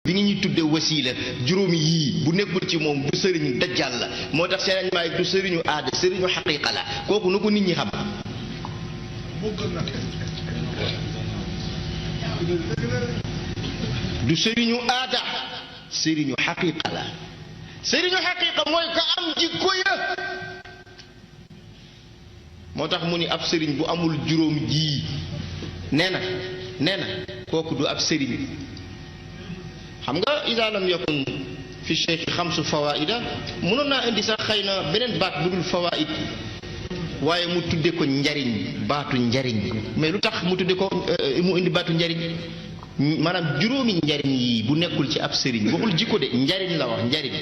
bi ngi ñuy tudde wasiila juróomi yii bu nekkul ci moom du sëriñu dajjal la moo tax seen maay du sëriñu aada sëriñu xaqiiqa la kooku nu ko nit ñi xam du sëriñu aada sëriñu xaqiiqa la sëriñu xaqiiqa mooy ko am jikko ya moo tax mu ni ab sëriñ bu amul juróom ji nee na kooku du ab sëriñ xam nga ida lam yakun fi cheikh xamsu fawaida mënoon naa indi sax xëy na beneen baat bu dul fawaid waaye mu tudde ko njariñ baatu njariñ mais lu tax mu tudde ko mu indi baatu njariñ maanaam juróomi njariñ yi bu nekkul ci ab sëriñ waxul jikko de njariñ la wax njariñ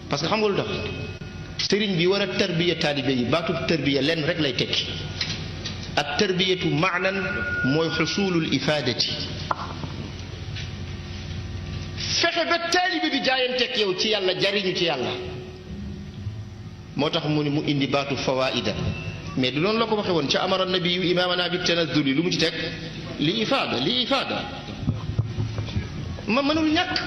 parce que xam nga lu tax sëriñ bi war a tarbiya taalibe yi baatu tarbiya lenn rek lay tekki at tarbiyatu maanan mooy xusulul ifaadati fexe ba taalibe bi jaayanteeg yow ci yàlla jariñu ci yàlla moo tax mu ni mu indi baatu fawaida mais du noonu la ko waxe woon ca amara nabiyu imaamana bi tanazuli lu mu ci teg li ifaada ma mënul ñàkk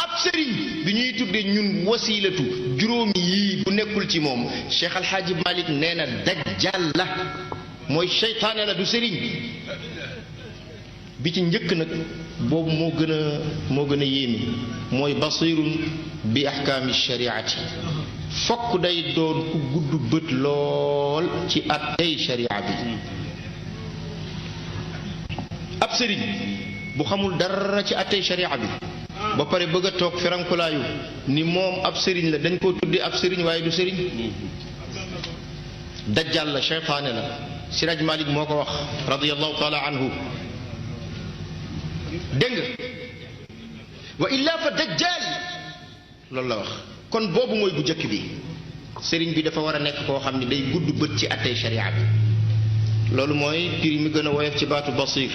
ab sëriñ bi ñuy tudde ñun wasilatu juróomi yii bu nekkul ci moom Cheikh Alhaaji Malik nee na dajjal la mooy seytaane la du sëriñ bi ci njëkk nag boobu moo gën a yéeme mooy basirun bi ahkaami shariati fokk day doon ku gudd bët lool ci attey sharia bi ab sëriñ bu xamul dara ci attey sharia bi ba pare bëgg a toog ferankulaayu ni moom ab sëriñ la dañ koo tudde ab sëriñ waaye du sëriñ dajjal la cheytaane la Siraj Malik moo ko wax radiyallahu taala anhu dégg nga wa illa fa dajjal loolu la wax kon boobu mooy bu njëkk bi sëriñ bi dafa war a nekk koo xam ne day gudd bët ci attey sharia bi loolu mooy firi mi gën a woyof ci baatu basir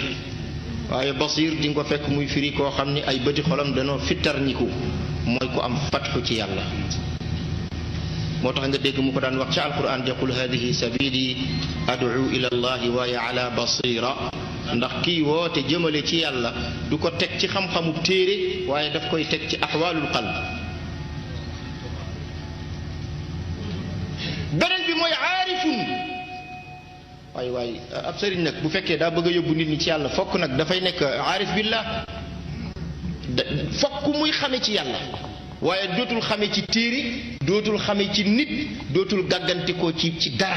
waaye basir di nga ko fekk muy firi koo xam ni ay bëti xolam danoo fittarñiku mooy ku am fatxu ci yàlla moo tax nga dégg mu ko daan wax ci alquran di qul hadihi sabili ad'u ila allahi waaye ala basira ndax kii woote jëmale ci yàlla du ko teg ci xam-xamu téere waaye daf koy teg ci axwaalul qalb beneen bi mooy aarifun waay ab sëriñ nag bu fekkee daa bëgg a yóbbu nit ñi ci yàlla fokk nag dafay nekk aarif billah fokk muy xame ci yàlla waaye dootul xame ci téere dootul xame ci nit dootul gàggantikoo ci dara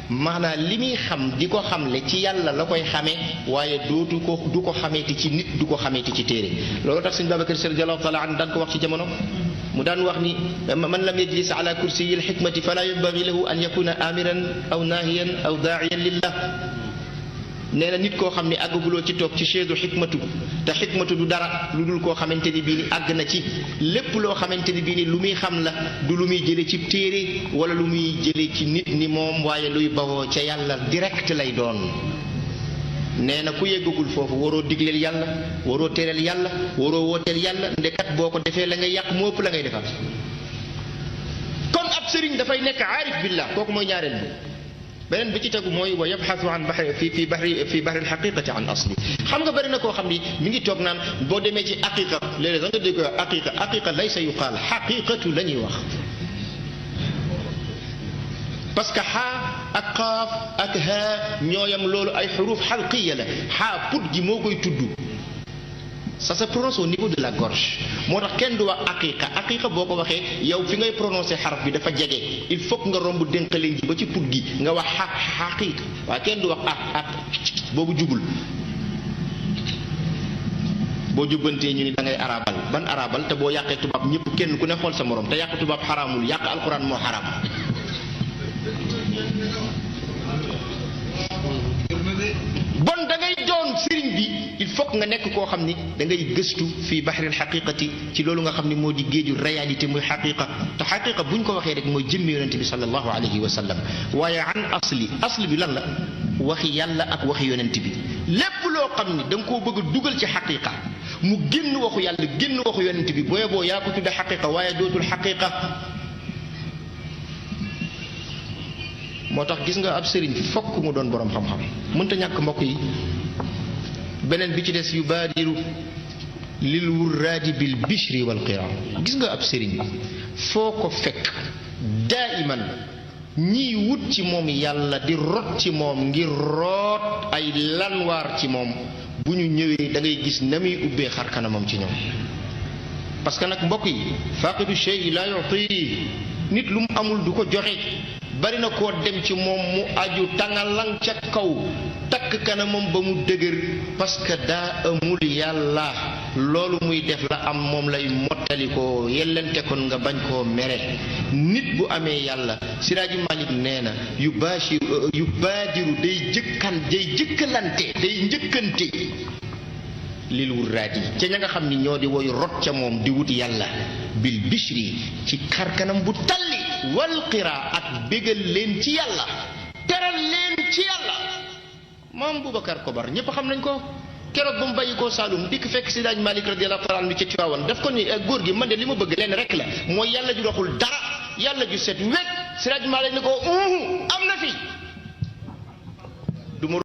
maanaam li muy xam di ko xamle ci yàlla la koy xamee waaye du ko xameeti ci nit du ko xameeti ci téere loolu tax sëñ Babacar Si radiyallahu taala anhu daan ko wax ci jamono mu daan wax ni man lam yajlis ala kursiyi alxikmati fala yanbagi lahu an yakuna amiran aw naahiyan aw daa'iyan lillah nee na nit koo xam ne àggaguloo ci toog ci chaise xikmatu te xikmatu du dara lu dul koo xamante ni bii ni àgg na ci lépp loo xamante ni bii ni lu muy xam la du lu muy jële ci téere wala lu muy jële ci nit ni moom waaye luy bawoo ca yàlla direct lay doon nee na ku yeggagul foofu waroo digleel yàlla waroo tereel yàlla waroo wooteel yàlla ndekat boo ko defee la ngay yàq moo ëpp la ngay defar kon ab sëriñ dafay nekk aarif billah kooku mooy ñaareel bi beneen bi ci tegu mooy wa yabxasu an fi bahri alxaqiqati an asli xam nga bëri na koo xam ni mi ngi toog naan boo demee ci aqiqa léeg-léeg da nga dégg aqiqa laysa yuqaal xaqiqatu la ñuy wax parce que xaa ak qaaf ak haa ñooyam loolu ay xuruf xalqiya la xaa put gi moo koy tudd ça se prononce au niveau de la gorge moo tax kenn du wax aqiqa boo ko waxee yow fi ngay prononcer xaraf bi dafa jege il faut que nga romb dénqaleen ji ba ci put gi nga wax xaqiqa waaye kenn du wax boobu jubul boo jubbantee ñu ni da ngay arabal ban arabal te boo yàqee tubaab ñëpp kenn ku ne xool sa morom te yàq tubaab xaraamul yàq alquran moo xaraam bon da ngay doon sëriñ bi il faut que nga nekk koo xam ni da ngay gëstu fii baxril xaqiqati ci loolu nga xam ni moo di géeju réalité muy xaqiqa te xaqiqa buñ ko waxee rek mooy jëmmi yonente bi sallallahu alayhi wa sallam waaye an asli bi lan la waxi yàlla ak waxi yonente bi lépp loo xam ni da nga koo bëgg a dugal ci xaqiqa mu génn waxu yàlla génn waxu yonente bi booye boo yaa ko tudde xaqiqa waaye dootul xaqiqa moo tax gis nga ab sëriñ fokk mu doon boroom xam-xam mënta ñàkk mbokk yi beneen bi ci des yubaadiru lil wurraadi bil bishri wal qira. gis nga ab sëriñ foo ko fekk daiman ñiy wut ci moom yàlla di rot ci moom ngir root ay lanwaar ci moom bu ñu ñëwee da ngay gis na muy ubbee xar kanamam ci ñoom. parce que nag mbokk yi faaqidu shay la yuti, nit lu mu amul du ko joxe. bari na koo dem ci moom mu aju tangalang ca kaw takk kanamam ba mu dëgër parce que daa amul yàlla. loolu muy def la am moom lay mottali ko yellente kon nga bañ koo mere. nit bu amee yàlla Siraaji Malik nee na yu baadiru day jëkkalante day njëkkante lil wurraat yi ca ña nga xam ni ñoo di woy rot ca moom di wut yàlla bil bishri ci xarkanam bu talli wal qira ak bégal leen ci yàlla teral leen ci yàlla. moom Boubacar Kobar ñépp xam nañ ko keroog ba mu bàyyi koo Saalum dikk fekk Siraaji Malik radiyallahu ta'ala anhu ci Tiwaawan daf ko ni góor gi man de li ma bëgg leen rek la mooy yàlla ju doxul dara yàlla ju set wecc. Siraaji Malik ni ko